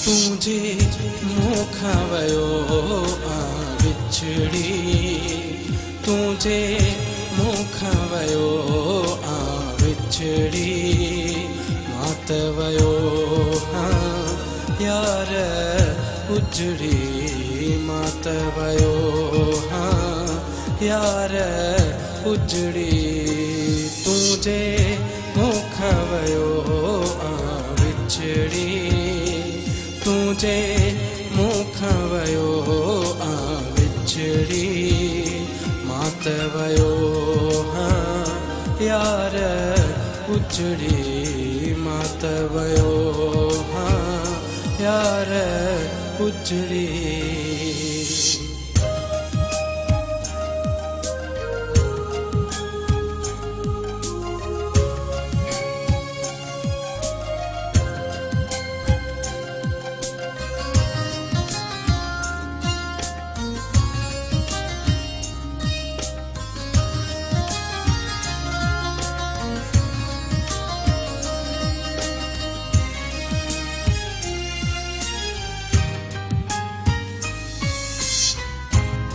तुझे मुखा वयो आ विछड़ी तुझे मुखा वयो आ विछड़ी मात वयो हाँ यार उजड़ी मात वयो हाँ यार उजड़ी तुझे मुखा वयो आ विछड़ी तुझे मुखा वयो आ विछड़ी मात वयो हाँ यार उजड़ी मात वयो हाँ यार उजड़ी।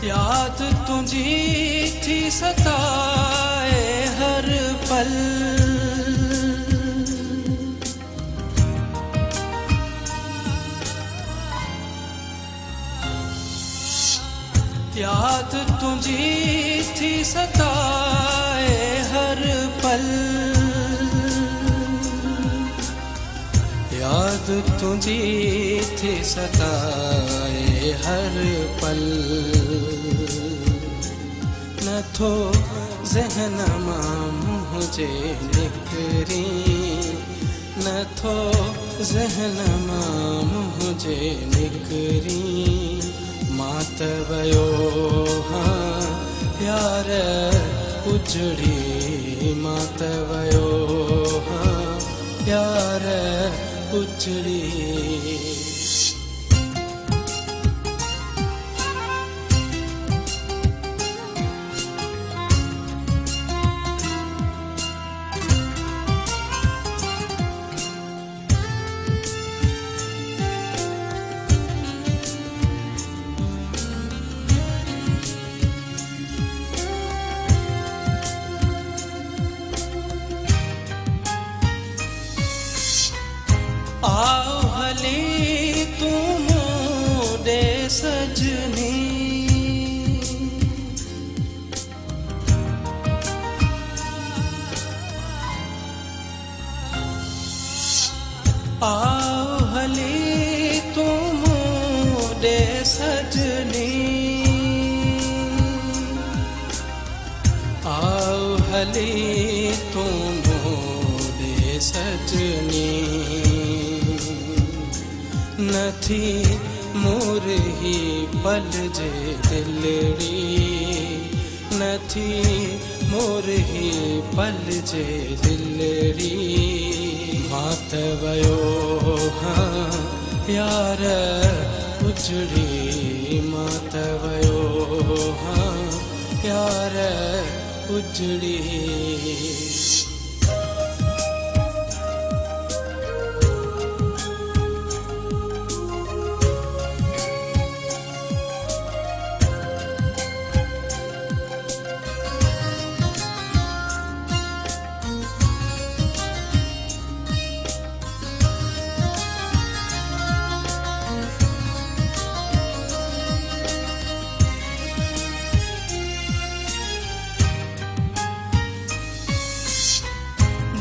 याद तुझी थी सताए हर पल याद तुझी थी सताए हर पल याद तुझी थी सताए हर पल न थो ज़हन मां मुझे निकरी न थो ज़हन मां मुझे निकरी मात वयो हाँ यार उजड़ी मात वयो हाँ यार उजड़ी। आओ हली तू मोड़े सजनी आओ हली तू मोड़े सजनी आओ हली तू मोड़े सजनी नथी मोर ही पल जे दिलड़ी नथी मोर ही पल जे दिलड़ी मात वयो हाँ यार उजड़ी मात वयो हाँ यार उजड़ी।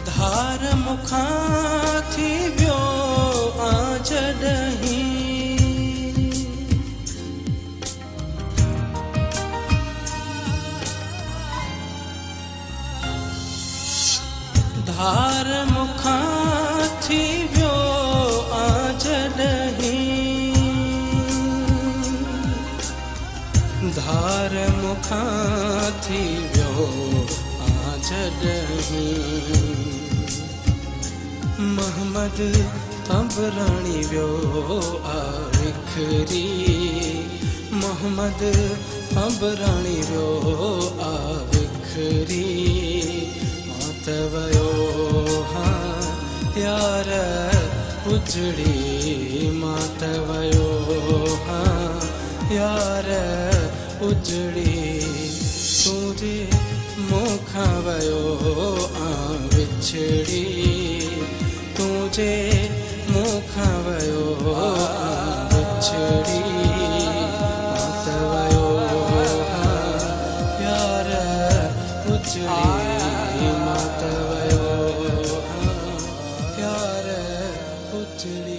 धार मुखा थी वियो आ जॾहिं धार मुखा थी वियो आ जॾहिं धार मुखा थी वियो आ जॾहिं मोहम्मद तबरानी वियो आ विखरी मोहम्मद तबरानी वियो आ विखरी मात वयो हाँ यार उजड़ी मात वयो हाँ यार उजड़ी तुझे मुखा वयो विछड़ी तुझे मुखा वयो विछड़ी मात वयो यार उजड़ी मात वयो यार उजड़ी